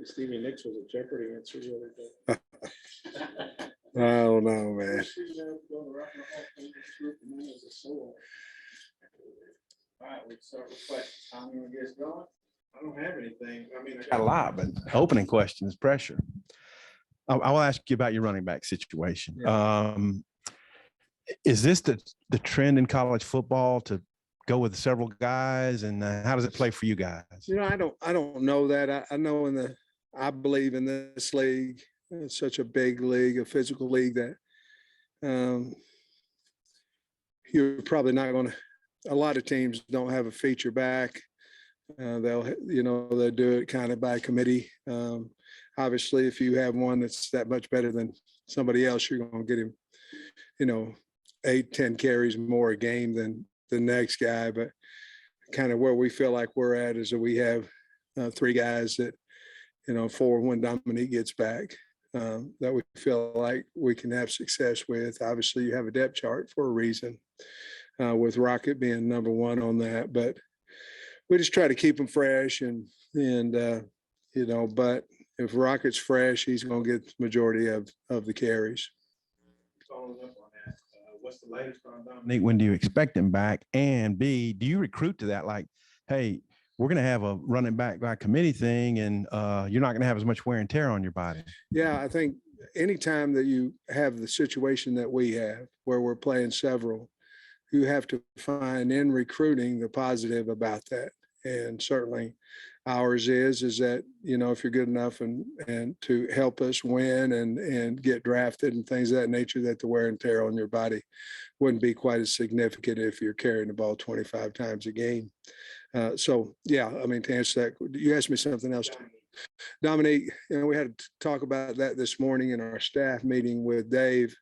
Stevie Nicks was a Jeopardy answer the other day. I don't know, man. All right, we start with questions. Tom, you want to get us going? I don't have anything. I mean, I got a lot, but opening question is pressure. I will ask you about your running back situation. Yeah. Is this the trend in college football to go with several guys, and how does it play for you guys? You know, I don't know that. I know I believe in this league. It's such a big league, a physical league that you're probably not going to. A lot of teams don't have a feature back. They'll do it kind of by committee. Obviously, if you have one that's that much better than somebody else, you're going to get him, 8-10 carries more a game than the next guy. But kind of where we feel like we're at is that we have 3 guys that, 4 when Dominique gets back, that we feel like we can have success with. Obviously, you have a depth chart for a reason, with Rocket being number 1 on that. But we just try to keep them fresh and but if Rocket's fresh, he's going to get the majority of the carries. Following up on that, what's the latest on Dominique? When do you expect him back? And B, do you recruit to that? Like, hey, we're going to have a running back by committee thing, and you're not going to have as much wear and tear on your body. Yeah, I think anytime that you have the situation that we have, where we're playing several, you have to find in recruiting the positive about that. And certainly ours is that, if you're good enough and to help us win and get drafted and things of that nature, that the wear and tear on your body wouldn't be quite as significant if you're carrying the ball 25 times a game. So, yeah, I mean, to answer that, you asked me something else. Dominique, we had to talk about that this morning in our staff meeting with Dave.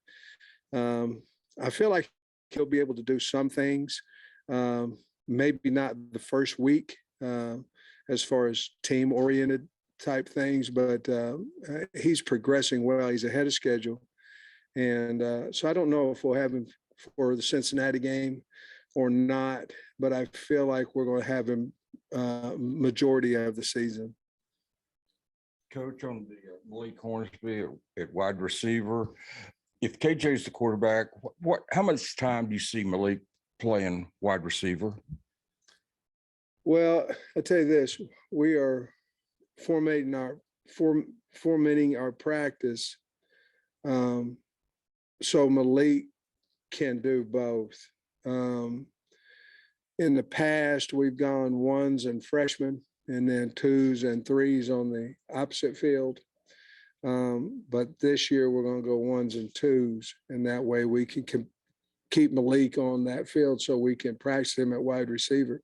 I feel like he'll be able to do some things, maybe not the first week as far as team-oriented type things, but he's progressing well. He's ahead of schedule. And so I don't know if we'll have him for the Cincinnati game or not, but I feel like we're going to have him majority of the season. Coach, on the Malik Hornsby at wide receiver, if KJ's the quarterback, how much time do you see Malik playing wide receiver? Well, I'll tell you this, we are formatting our practice so Malik can do both. In the past, we've gone 1s and freshmen and then 2s and 3s on the opposite field. But this year we're going to go 1s and 2s, and that way we can keep Malik on that field so we can practice him at wide receiver.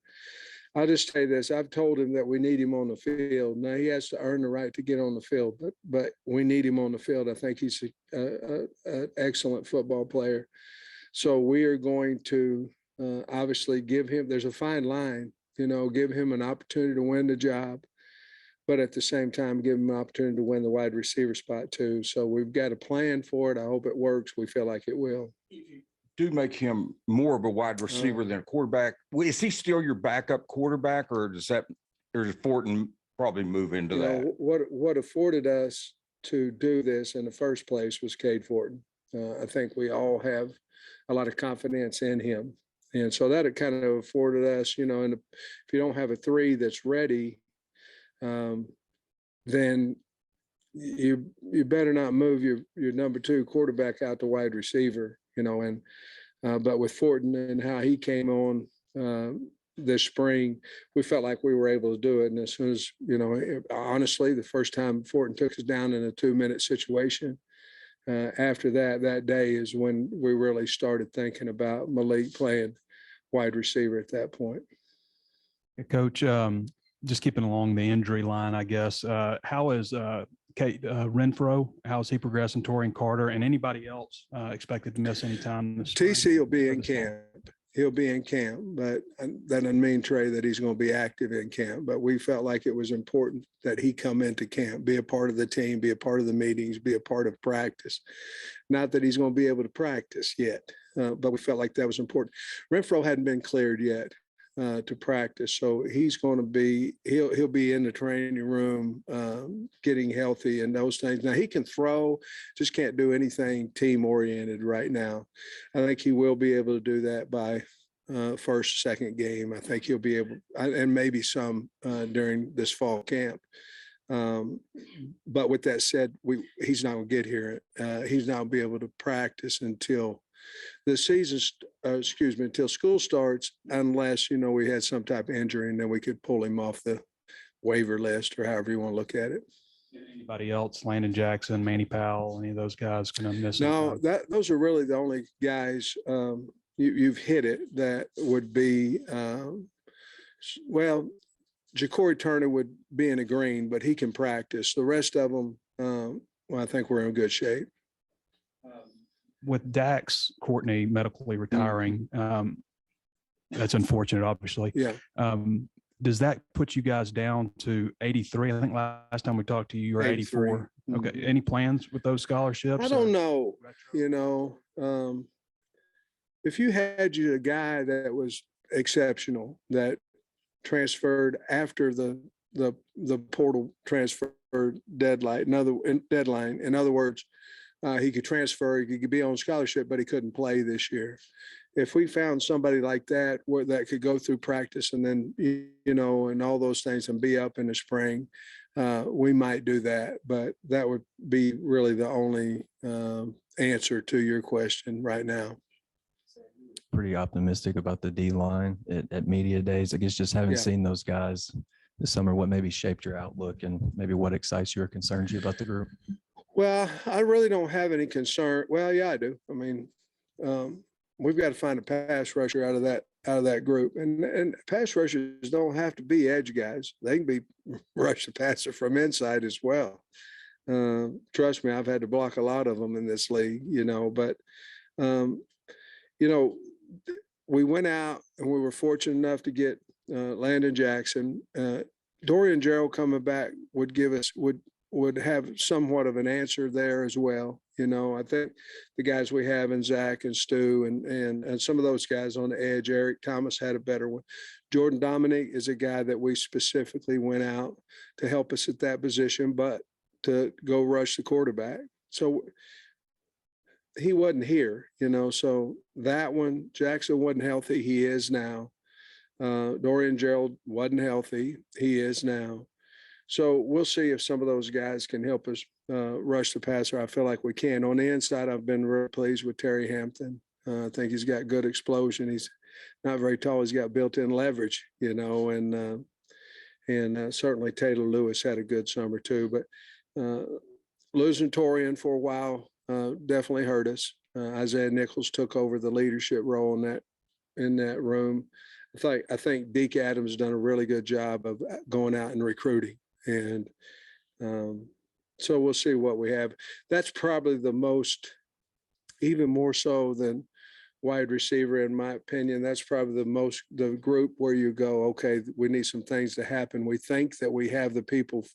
I'll just say this, I've told him that we need him on the field. Now he has to earn the right to get on the field, but we need him on the field. I think he's an excellent football player. So we are going to obviously give him, there's a fine line, give him an opportunity to win the job, but at the same time, give him an opportunity to win the wide receiver spot too. So we've got a plan for it. I hope it works. We feel like it will. Do make him more of a wide receiver than a quarterback. Is he still your backup quarterback, or does Fortin probably move into that? What afforded us to do this in the first place was Cade Fortin. I think we all have a lot of confidence in him. And so that kind of afforded us, and if you don't have a 3 that's ready, then you better not move your number 2 quarterback out to wide receiver, but with Fortin and how he came on this spring, we felt like we were able to do it. And as soon as, honestly, the first time Fortin took us down in a 2-minute situation, after that day is when we really started thinking about Malik playing wide receiver at that point. Coach, just keeping along the injury line, I guess, how is Renfro, how is he progressing? Torian Carter and anybody else expected to miss any time this spring? TC will be in camp. He'll be in camp, but that doesn't mean, Trey, that he's going to be active in camp. But we felt like it was important that he come into camp, be a part of the team, be a part of the meetings, be a part of practice. Not that he's going to be able to practice yet, but we felt like that was important. Renfro hadn't been cleared yet to practice, so he'll be in the training room, getting healthy and those things. Now he can throw, just can't do anything team oriented right now. I think he will be able to do that by first, second game. I think he'll be able, and maybe some during this fall camp. But with that said, he's not going to get here. He's not going to be able to practice until the season, until school starts, unless, we had some type of injury and then we could pull him off the waiver list or however you want to look at it. Anybody else, Landon Jackson, Manny Powell, any of those guys going to miss? No, those are really the only guys, you've hit it, that would be, well, Ja'Cory Turner would be in the green, but he can practice. The rest of them, well, I think we're in good shape. With Dax Courtney medically retiring, that's unfortunate, obviously. Yeah. Does that put you guys down to 83? I think last time we talked to you, you were 84. Okay. Any plans with those scholarships? I don't know. If you had a guy that was exceptional, that transferred after the portal transfer deadline, in other words, he could transfer, he could be on scholarship, but he couldn't play this year. If we found somebody like that that could go through practice and then, and all those things and be up in the spring, we might do that. But that would be really the only answer to your question right now. Pretty optimistic about the D line at media days. I guess just having seen those guys this summer, what maybe shaped your outlook and maybe what excites you or concerns you about the group? Well, I really don't have any concern. Well, yeah, I do. I mean, we've got to find a pass rusher out of that group, and pass rushers don't have to be edge guys. They can be rush the passer from inside as well. Trust me, I've had to block a lot of them in this league, but we went out and we were fortunate enough to get Landon Jackson. Dorian Gerald coming back would have somewhat of an answer there as well. I think the guys we have in Zach and Stu and some of those guys on the edge, Eric Thomas had a better one. Jordan Dominic is a guy that we specifically went out to help us at that position, but to go rush the quarterback. So he wasn't here, so that one, Jackson wasn't healthy. He is now. Dorian Gerald wasn't healthy. He is now. So we'll see if some of those guys can help us rush the passer. I feel like we can. On the inside, I've been really pleased with Terry Hampton. I think he's got good explosion. He's not very tall. He's got built-in leverage, and certainly Taylor Lewis had a good summer too. But losing Torian for a while definitely hurt us. Isaiah Nichols took over the leadership role in that room. I think Deke Adams done a really good job of going out and recruiting. And so we'll see what we have. That's probably the most, even more so than wide receiver, in my opinion. That's probably the group where you go, okay, we need some things to happen. We think that we have the people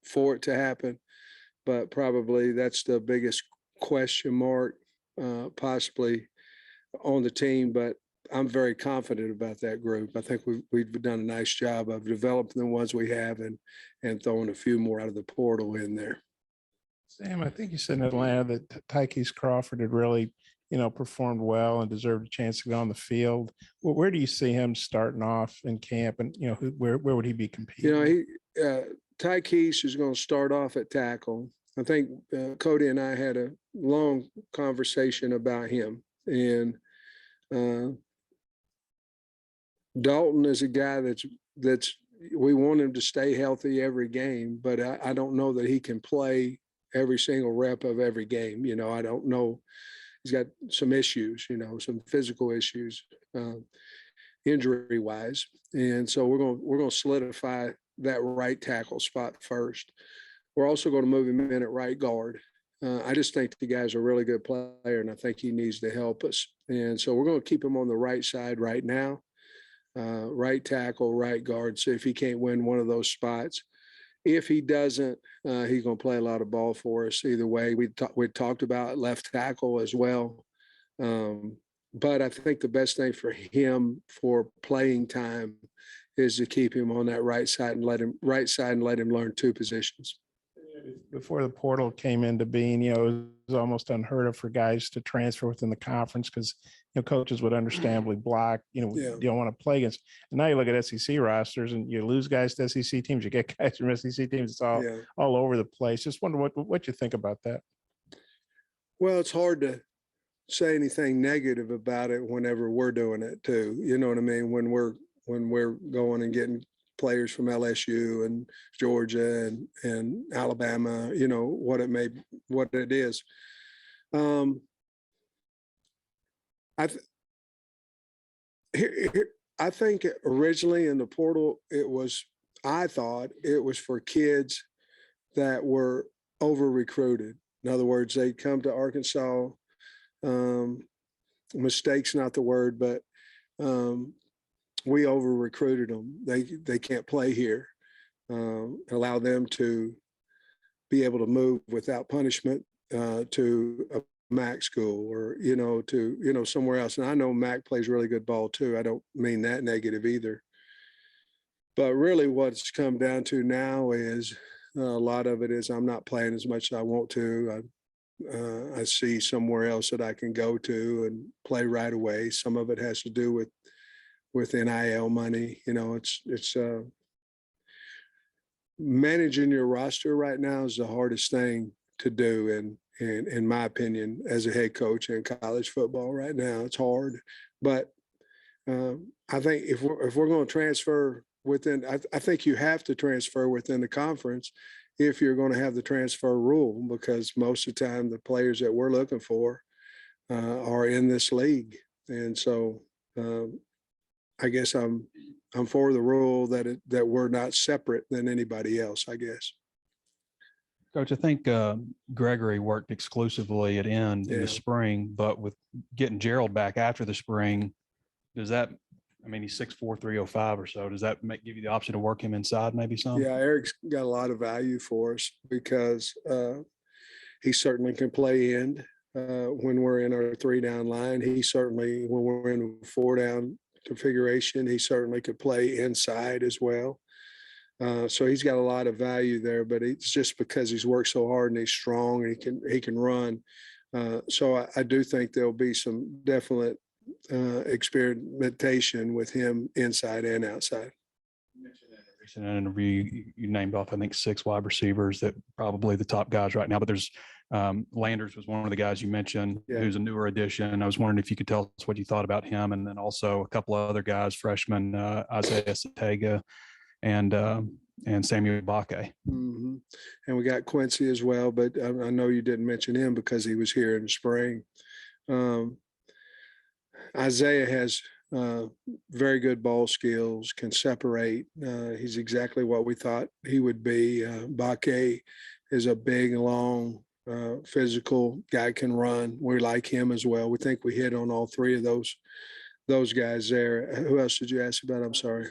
for it to happen, but probably that's the biggest question mark possibly on the team. But I'm very confident about that group. I think we've done a nice job of developing the ones we have and throwing a few more out of the portal in there. Sam, I think you said in Atlanta that Tykees Crawford had really, performed well and deserved a chance to go on the field. Well, where do you see him starting off in camp, and where would he be competing? Tykees is going to start off at tackle. I think Cody and I had a long conversation about him, and Dalton is a guy that's we want him to stay healthy every game, but I don't know that he can play every single rep of every game. I don't know. He's got some issues, some physical issues, injury wise. And so we're going to solidify that right tackle spot first. We're also going to move him in at right guard. I just think the guy's a really good player, and I think he needs to help us. And so we're going to keep him on the right side right now, right tackle, right guard, see if he can't win one of those spots. If he doesn't, he's going to play a lot of ball for us either way. We talked about left tackle as well. but I think the best thing for him for playing time is to keep him on that right side and let him learn two positions. Before the portal came into being, it was almost unheard of for guys to transfer within the conference because, coaches would understandably block, Yeah. you don't want to play against. And now you look at SEC rosters and you lose guys to SEC teams, you get guys from SEC teams. It's all over the place. Just wonder what you think about that. Well, it's hard to say anything negative about it whenever we're doing it too. You know what I mean? When we're going and getting players from LSU and Georgia and Alabama, what it is. I think originally in the portal, I thought it was for kids that were over recruited. In other words, they'd come to Arkansas. Mistakes, not the word, but we over recruited them. They can't play here. Allow them to be able to move without punishment to a MAC school or to somewhere else. And I know MAC plays really good ball too. I don't mean that negative either. But really, what it's come down to now is a lot of it is I'm not playing as much as I want to. I see somewhere else that I can go to and play right away. Some of it has to do with NIL money. It's managing your roster right now is the hardest thing to do. And in my opinion, as a head coach in college football right now, it's hard. But I think if we're going to transfer within, I think you have to transfer within the conference if you're going to have the transfer rule, because most of the time the players that we're looking for are in this league. And so I guess I'm for the rule that we're not separate than anybody else, I guess. Coach, I think Gregory worked exclusively at end in the spring, but with getting Gerald back after the spring, does that, he's 6'4", 305 or so. Does that give you the option to work him inside maybe some? Yeah, Eric's got a lot of value for us because he certainly can play end when we're in our 3-down line. He certainly, when we're in a 4-down configuration, he certainly could play inside as well. So he's got a lot of value there, but it's just because he's worked so hard and he's strong and he can run. So I do think there'll be some definite experimentation with him inside and outside. You mentioned in a recent interview, you named off, I think, 6 wide receivers that probably the top guys right now, but there's Landers was one of the guys you mentioned, who's a newer addition. I was wondering if you could tell us what you thought about him, and then also a couple of other guys, freshmen, Isaiah Satega and Samuel Bakke. Mm-hmm. And we got Quincy as well, but I know you didn't mention him because he was here in the spring. Isaiah has very good ball skills, can separate. He's exactly what we thought he would be. Bakke is a big, long, physical guy, can run. We like him as well. We think we hit on all 3 of those guys there. Who else did you ask about? I'm sorry.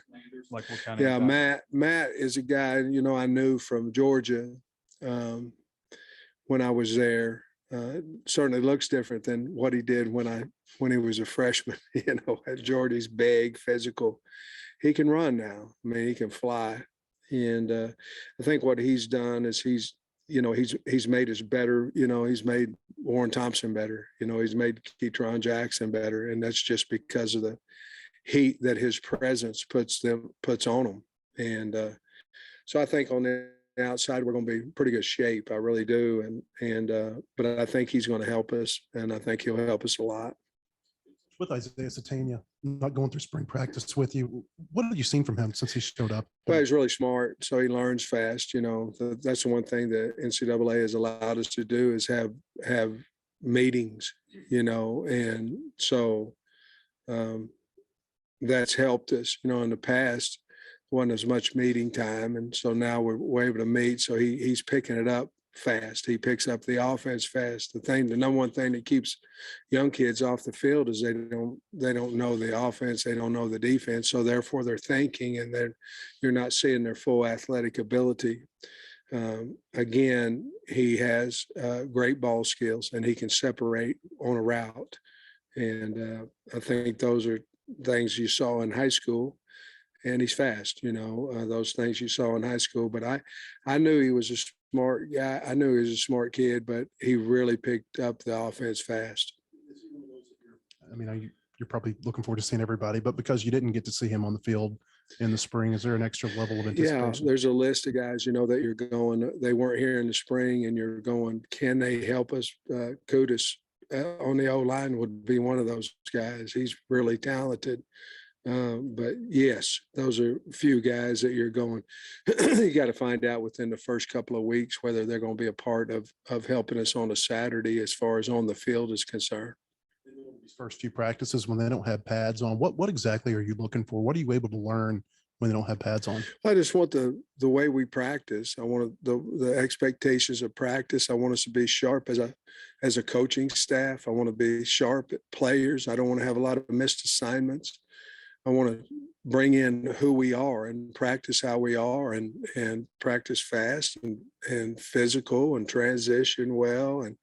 Like what kind of Matt is a guy, I knew from Georgia when I was there. Certainly looks different than what he did when he was a freshman. At Georgia, he's big, physical. He can run now. He can fly. And I think what he's done is he's made us better. He's made Warren Thompson better. He's made Ketron Jackson better. And that's just because of the heat that his presence puts on them. And so I think on the outside, we're going to be in pretty good shape. I really do. But I think he's going to help us, and I think he'll help us a lot. With Isaiah Satania not going through spring practice with you, what have you seen from him since he showed up? Well, he's really smart, so he learns fast. That's the one thing that NCAA has allowed us to do is have meetings, and so that's helped us. In the past, wasn't as much meeting time, and so now we're able to meet. So he's picking it up fast. He picks up the offense fast. The number one thing that keeps young kids off the field is they don't know the offense, they don't know the defense, so therefore they're thinking, and then you're not seeing their full athletic ability. Again, he has great ball skills, and he can separate on a route. And I think those are things you saw in high school. And he's fast, those things you saw in high school. But I knew he was a smart guy. I knew he was a smart kid, but he really picked up the offense fast. I mean, you're probably looking forward to seeing everybody, but because you didn't get to see him on the field in the spring, is there an extra level of Yeah, anticipation? there's a list of guys, that you're going, they weren't here in the spring and you're going, can they help us? Kudus on the O-line would be one of those guys. He's really talented. But yes, those are a few guys that you're going, you got to find out within the first couple of weeks whether they're going to be a part of helping us on a Saturday as far as on the field is concerned. These first few practices when they don't have pads on, what exactly are you looking for? What are you able to learn when they don't have pads on? I just want the way we practice. I want the expectations of practice. I want us to be sharp as a coaching staff. I want to be sharp at players. I don't want to have a lot of missed assignments. I want to bring in who we are and practice how we are and practice fast and physical and transition well and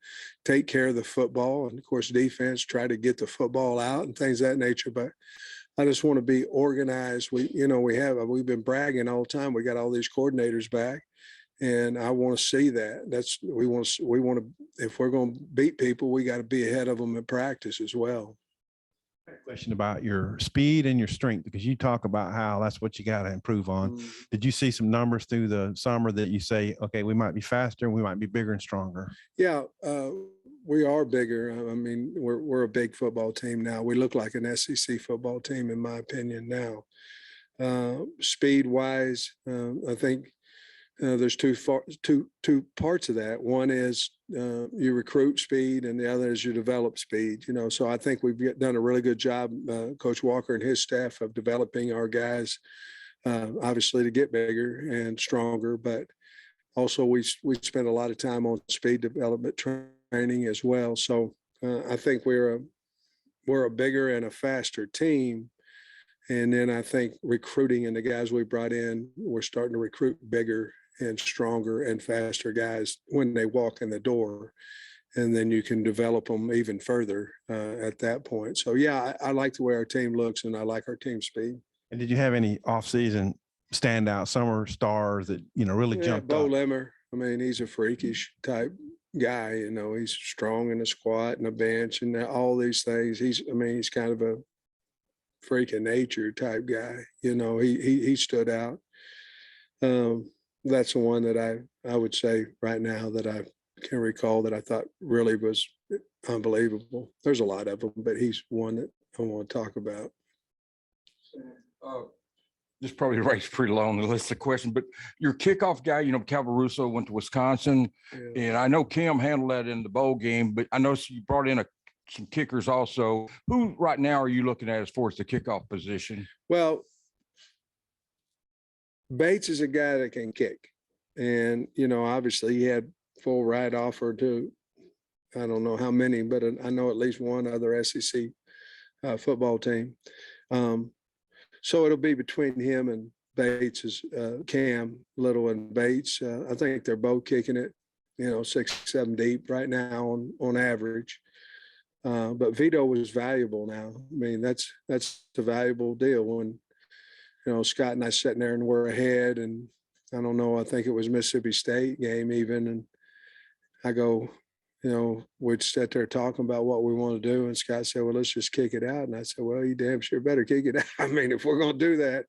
take care of the football. And of course, defense, try to get the football out and things of that nature. But I just want to be organized. We've been bragging all the time. We got all these coordinators back. And I want to see that. We want to, if we're going to beat people, we got to be ahead of them in practice as well. Question about your speed and your strength, because you talk about how that's what you got to improve on. Did you see some numbers through the summer that you say, okay, we might be faster, we might be bigger and stronger? Yeah, we are bigger. I mean, we're a big football team now. We look like an SEC football team, in my opinion. Now, speed wise, I think there's two parts of that. One is you recruit speed, and the other is you develop speed. So I think we've done a really good job, Coach Walker and his staff, of developing our guys, obviously to get bigger and stronger. But also we spend a lot of time on speed development training as well. So I think we're a bigger and a faster team. And then I think recruiting and the guys we brought in, we're starting to recruit bigger and stronger and faster guys when they walk in the door, and then you can develop them even further at that point. So yeah, I like the way our team looks, and I like our team speed. And did you have any off-season standout summer stars that really jumped Bo up? Lemmer, I mean, he's a freakish type guy. He's strong in the squat and the bench and all these things. He's kind of a freak of nature type guy. He stood out. That's the one that I would say right now that I can recall that I thought really was unbelievable. There's a lot of them, but he's one that I want to talk about. This probably ranks pretty low on the list of questions, but your kickoff guy, Calvaruso went to Wisconsin, Yeah. and I know Cam handled that in the bowl game, but I noticed you brought in some kickers also. Who right now are you looking at as far as the kickoff position? Well, Bates is a guy that can kick. And, obviously he had full ride offer to, I don't know how many, but I know at least one other SEC football team. So it'll be between him and Bates, Cam Little and Bates. I think they're both kicking it, 6, 7 deep right now on average. But Vito was valuable now. I mean, that's a valuable deal when, Scott and I sitting there and we're ahead, and I don't know, I think it was Mississippi State game even. And I go, we'd sit there talking about what we want to do. And Scott said, well, let's just kick it out. And I said, well, you damn sure better kick it out. I mean, if we're going to do that,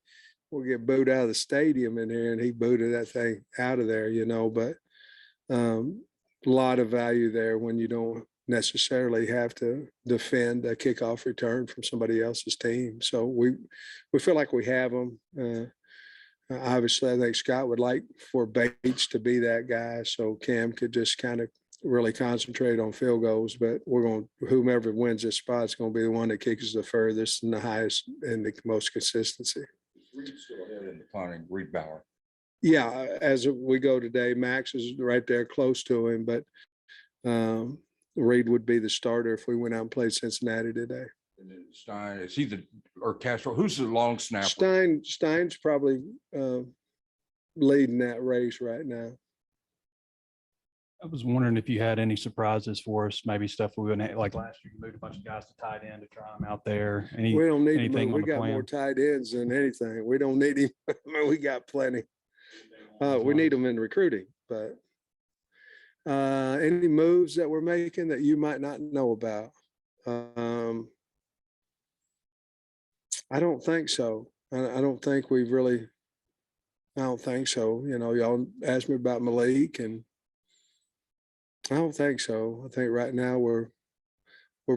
we'll get booed out of the stadium in here. And he booted that thing out of there, but a lot of value there when you don't necessarily have to defend a kickoff return from somebody else's team. So we feel like we have them. Obviously, I think Scott would like for Bates to be that guy, so Cam could just kind of really concentrate on field goals. But whomever wins this spot is going to be the one that kicks the furthest and the highest and the most consistency. Reed's still ahead in declining, Reed Bauer. Yeah, as we go today, Max is right there close to him, but Reed would be the starter if we went out and played Cincinnati today. And then Stein, is he or Castro? Who's the long snapper? Stein's probably leading that race right now. I was wondering if you had any surprises for us, maybe stuff we wouldn't, like last year, you moved a bunch of guys to tight end to try them out there. We don't need to anything move. on We the got more plan? tight ends than anything. We don't need him. I mean, we got plenty. We need them in recruiting, but any moves that we're making that you might not know about? I don't think so. I don't think we've really, I don't think so. You know, y'all asked me about Malik, and I don't think so. I think right now we're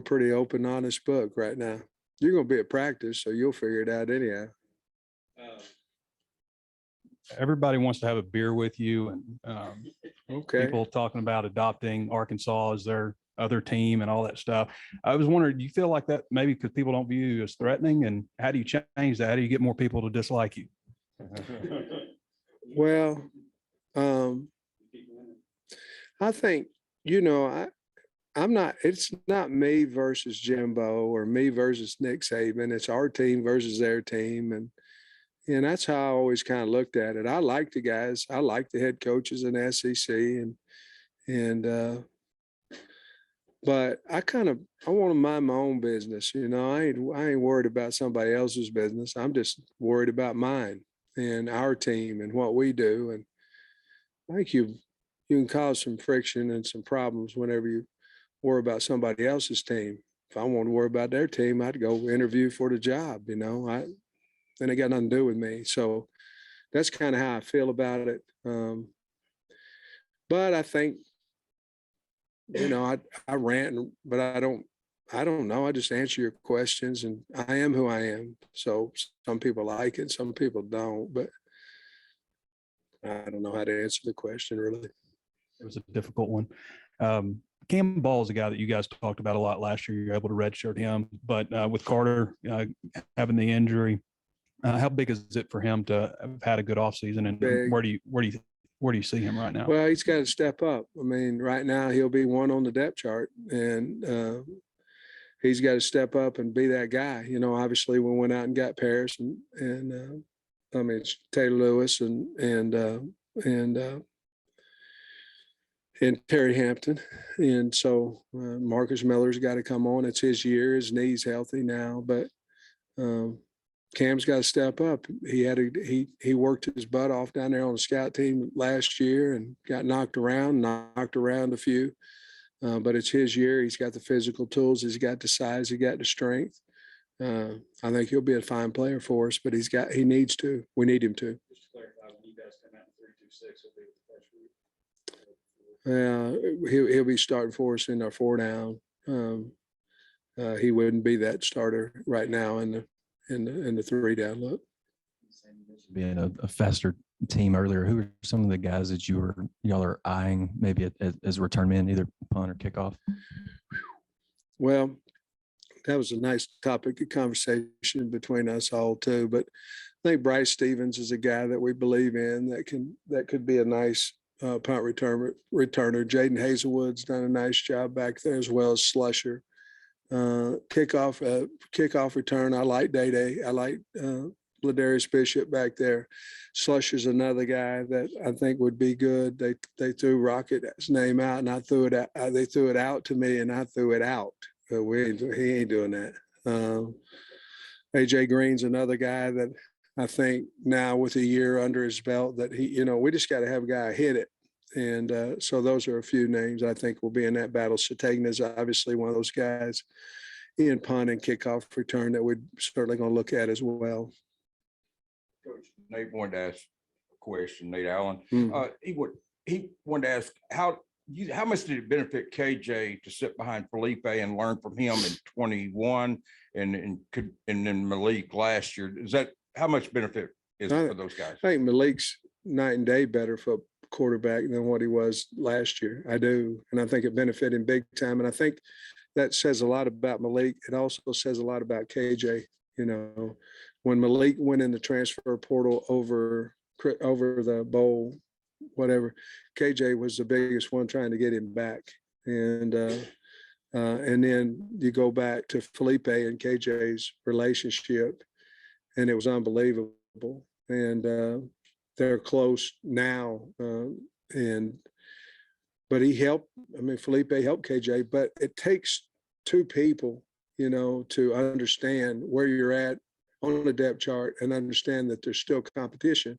pretty open, honest book right now. You're going to be at practice, so you'll figure it out anyhow. Everybody wants to have a beer with you, and Okay. people talking about adopting Arkansas as their other team and all that stuff. I was wondering, do you feel like that maybe because people don't view you as threatening, and how do you change that? How do you get more people to dislike you? Well, I think, you know, I'm not, it's not me versus Jimbo or me versus Nick Saban. It's our team versus their team. And that's how I always kind of looked at it. I like the guys. I like the head coaches in the SEC but I want to mind my own business. You know, I ain't worried about somebody else's business. I'm just worried about mine and our team and what we do. And I think you can cause some friction and some problems whenever you worry about somebody else's team. If I want to worry about their team, I'd go interview for the job, you know. And it got nothing to do with me. So that's kind of how I feel about it. But I think, you know, I rant, but I don't know. I just answer your questions, and I am who I am. So some people like it, some people don't, but I don't know how to answer the question really. It was a difficult one. Cam Ball is a guy that you guys talked about a lot last year. You're able to redshirt him, but with Carter having the injury, how big is it for him to have had a good offseason? And Big. where do you see him right now? Well, he's got to step up. I mean, right now he'll be one on the depth chart, and he's got to step up and be that guy. You know, obviously we went out and got Paris and I mean, it's Taylor Lewis and Terry Hampton. And so Marcus Miller's got to come on. It's his year. His knee's healthy now, but Cam's got to step up. He worked his butt off down there on the scout team last year and got knocked around a few. But it's his year. He's got the physical tools. He's got the size. He got the strength. I think he'll be a fine player for us, but he needs to. We need him to. Just to clarify, when you guys come out in 3-2-6, it'll be the first week. He'll be starting for us in our 4-down. He wouldn't be that starter right now in the 3-down look. Being a faster team earlier, who are some of the guys that y'all are eyeing maybe as return men, either punt or kickoff? Well, that was a nice topic of conversation between us all too. But I think Bryce Stevens is a guy that we believe in that could be a nice punt returner. Jaden Hazelwood's done a nice job back there, as well as Slusher. Kickoff return. I like Day. I like Ladarius Bishop back there. Slusher's another guy that I think would be good. They threw Rocket's name out, and I threw it out. They threw it out to me, and I threw it out. But he ain't doing that. AJ Green's another guy that I think now with a year under his belt that we just got to have a guy hit it. And so those are a few names I think will be in that battle. Satagna is obviously one of those guys in punt and kickoff return that we're certainly going to look at as well. Coach Nate wanted to ask a question, Nate Allen. Mm-hmm. He wanted to ask how much did it benefit KJ to sit behind Felipe and learn from him in 21 and then Malik last year? How much benefit is it for those guys? I think Malik's night and day better for quarterback than what he was last year. I do. And I think it benefited him big time. And I think that says a lot about Malik. It also says a lot about KJ. You know, when Malik went in the transfer portal over the bowl, whatever, KJ was the biggest one trying to get him back. And then you go back to Felipe and KJ's relationship, and it was unbelievable. And they're close now. And but he helped. I mean, Felipe helped KJ, but it takes two people, you know, to understand where you're at on the depth chart and understand that there's still competition,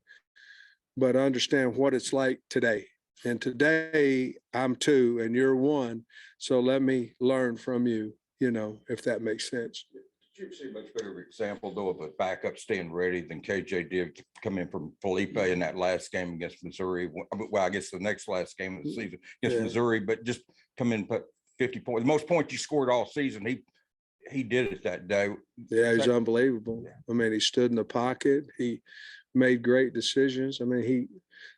but understand what it's like today. And today I'm 2 and you're 1. So let me learn from you, you know, if that makes sense. Did you see a much better example though of a backup staying ready than KJ did to come in from Felipe in that last game against Missouri? Well, I guess the next last game of the season against Yeah. Missouri, but just come in, put 50 points, the most points you scored all season. He did it that day. Yeah, he's unbelievable. Yeah. I mean, he stood in the pocket. He made great decisions. I mean,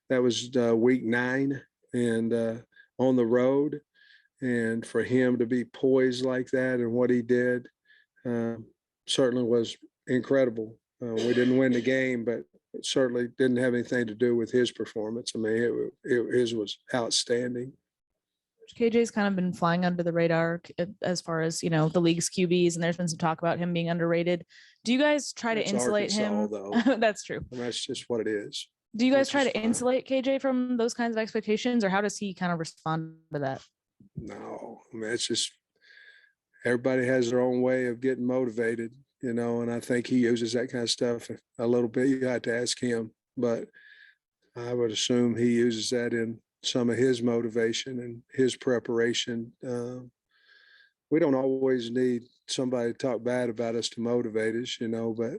that was week 9 and on the road. And for him to be poised like that and what he did certainly was incredible. We didn't win the game, but it certainly didn't have anything to do with his performance. I mean, his was outstanding. KJ's kind of been flying under the radar as far as, you know, the league's QBs, and there's been some talk about him being underrated. Do you guys try to It's insulate Arkansas, him? though. That's true. And that's just what it is. Do you guys Which try is to fine. insulate KJ from those kinds of expectations, or how does he kind of respond to that? No, I mean, it's just everybody has their own way of getting motivated, you know, and I think he uses that kind of stuff a little bit. You have to ask him, but I would assume he uses that in some of his motivation and his preparation. We don't always need somebody to talk bad about us to motivate us, you know, but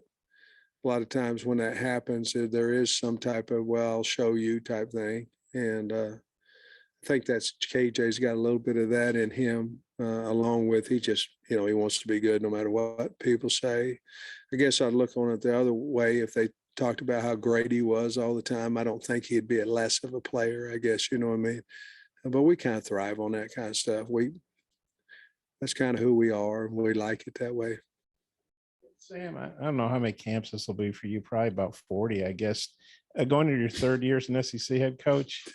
a lot of times when that happens, there is some type of, well, I'll show you type thing. And I think that's KJ's got a little bit of that in him, along with he just, you know, he wants to be good no matter what people say. I guess I'd look on it the other way. If they talked about how great he was all the time, I don't think he'd be less of a player, I guess, you know what I mean? But we kind of thrive on that kind of stuff. That's kind of who we are. We like it that way. Sam, I don't know how many camps this will be for you, probably about 40, I guess. Going into your 3rd year as an SEC head coach.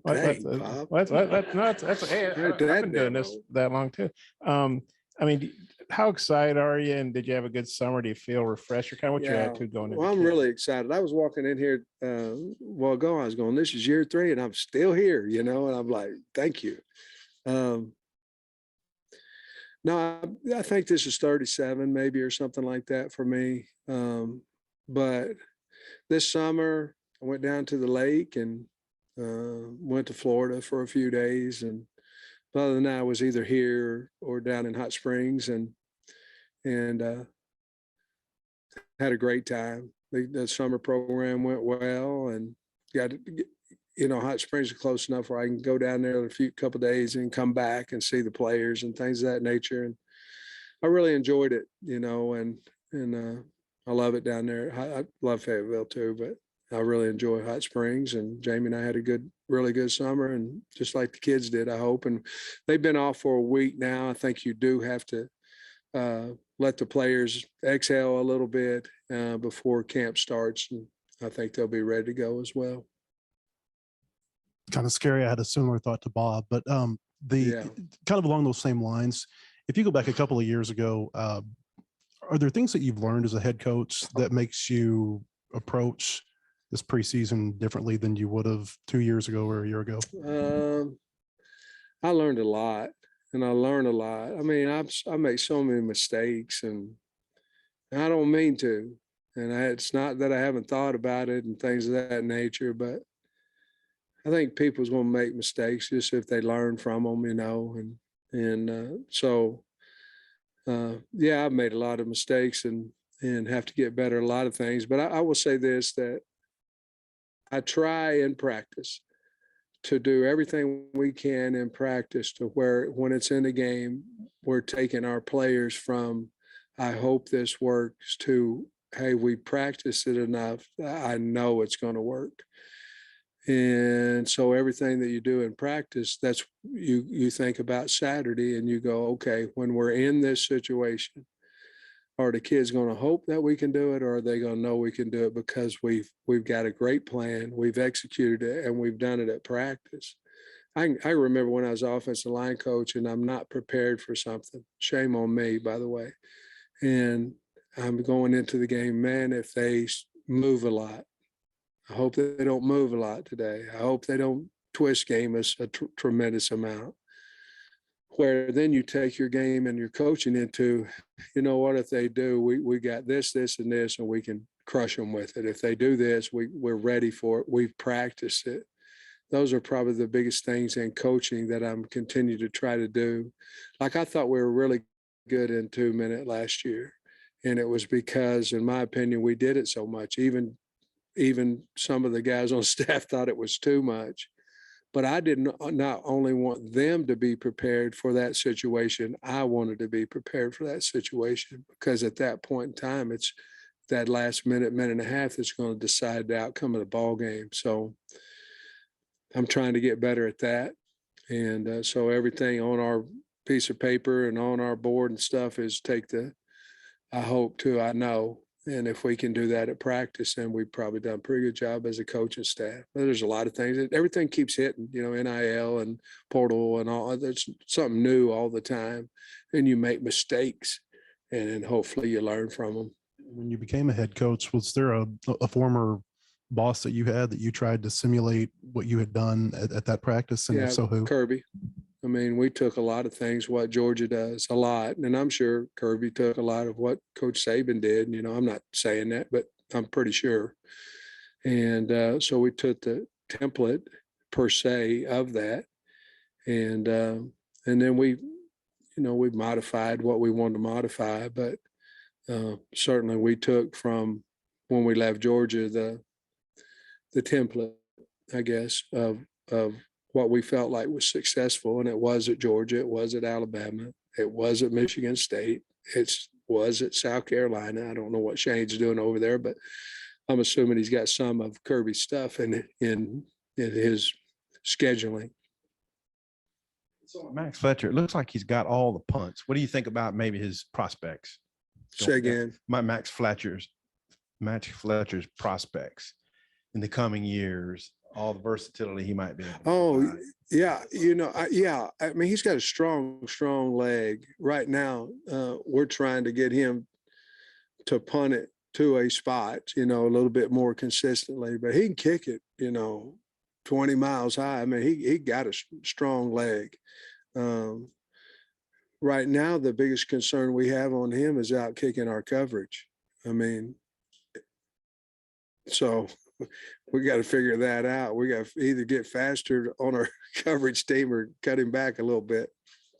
Dang, Bob. I've been doing this that long too. I mean, how excited are you? And did you have a good summer? Do you feel refreshed? Kind of what's your attitude going into Well, I'm camp? really excited. I was walking in here a while ago. I was going, this is year 3 and I'm still here, you know, and I'm like, thank you. No, I think this is 37 maybe or something like that for me. But this summer I went down to the lake and went to Florida for a few days. And other than that, I was either here or down in Hot Springs and had a great time. The summer program went well and got to get, you know, Hot Springs is close enough where I can go down there a couple of days and come back and see the players and things of that nature. And I really enjoyed it, you know, and I love it down there. I love Fayetteville too, but I really enjoy Hot Springs, and Jamie and I had a really good summer, and just like the kids did, I hope. And they've been off for a week now. I think you do have to let the players exhale a little bit before camp starts. And I think they'll be ready to go as well. Kind of scary. I had a similar thought to Bob, but kind of along those same lines, if you go back a couple of years ago, are there things that you've learned as a head coach that makes you approach this preseason differently than you would have 2 years ago or a year ago? I learned a lot, and I learn a lot. I mean, I make so many mistakes, and I don't mean to. And it's not that I haven't thought about it and things of that nature, but I think people's going to make mistakes just if they learn from them, you know. So I've made a lot of mistakes and have to get better at a lot of things. But I will say this, that I try in practice to do everything we can in practice to where when it's in the game, we're taking our players from, I hope this works, to, hey, we practiced it enough. I know it's going to work. And so everything that you do in practice, that's you think about Saturday and you go, okay, when we're in this situation, are the kids going to hope that we can do it, or are they going to know we can do it because we've got a great plan, we've executed it, and we've done it at practice? I remember when I was offensive line coach and I'm not prepared for something. Shame on me, by the way. And I'm going into the game, man, if they move a lot, I hope they don't move a lot today. I hope they don't twist game us a tremendous amount. Where then you take your game and your coaching into, you know what, if they do, we got this, and this, and we can crush them with it. If they do this, we're ready for it. We've practiced it. Those are probably the biggest things in coaching that I'm continue to try to do. Like I thought we were really good in 2-minute last year. And it was because, in my opinion, we did it so much. Even some of the guys on staff thought it was too much. But I didn't not only want them to be prepared for that situation, I wanted to be prepared for that situation, because at that point in time, it's that last minute and a half that's going to decide the outcome of the ball game. So I'm trying to get better at that. And so everything on our piece of paper and on our board and stuff is I know. And if we can do that at practice, then we've probably done a pretty good job as a coaching staff. But there's a lot of things. Everything keeps hitting, NIL and portal and all. There's something new all the time. And you make mistakes, and then hopefully you learn from them. When you became a head coach, was there a former boss that you had that you tried to simulate what you had done at that practice? And if so, who? Kirby. I mean, we took a lot of things, what Georgia does, a lot. And I'm sure Kirby took a lot of what Coach Saban did. I'm not saying that, but I'm pretty sure. And so we took the template per se of that. And then we modified what we wanted to modify. But certainly we took from when we left Georgia, the template, I guess, of what we felt like was successful. And it was at Georgia, it was at Alabama, it was at Michigan State, it was at South Carolina. I don't know what Shane's doing over there, but I'm assuming he's got some of Kirby's stuff in his scheduling. So Max Fletcher, it looks like he's got all the punts. What do you think about maybe his prospects? Say again. Max Fletcher's prospects in the coming years, all the versatility he might be able to provide. Yeah. I mean, he's got a strong leg. Right now, we're trying to get him to punt it to a spot, a little bit more consistently, but he can kick it, 20 miles high. I mean, he got a strong leg. Right now, the biggest concern we have on him is out kicking our coverage. I mean, so we got to figure that out. We got to either get faster on our coverage team or cut him back a little bit.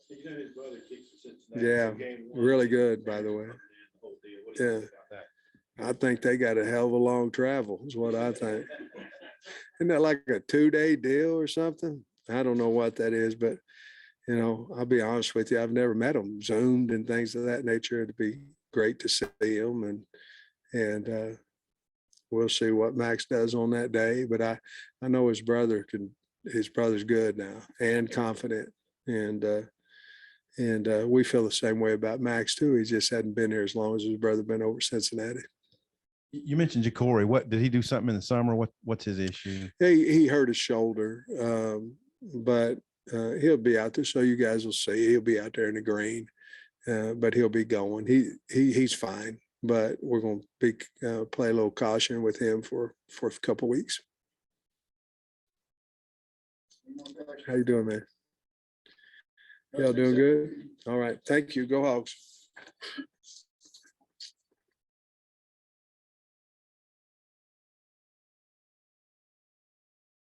His brother kicks for Cincinnati. Yeah, really good, by the way. Yeah, I think they got a hell of a long travel is what I think. Isn't that like a 2-day deal or something? I don't know what that is, but I'll be honest with you, I've never met them Zoomed and things of that nature. It'd be great to see them, and we'll see what Max does on that day. But I know his brother's good now and confident, and we feel the same way about Max too. He just hadn't been here as long as his brother been over Cincinnati. You mentioned Ja'Cory. What did he do something in the summer? What's his issue? He hurt his shoulder, but he'll be out there. So you guys will see. He'll be out there in the green, but he'll be going. He's fine. But we're going to play a little caution with him for a couple of weeks. How you doing, man? Y'all doing good? All right. Thank you. Go Hogs.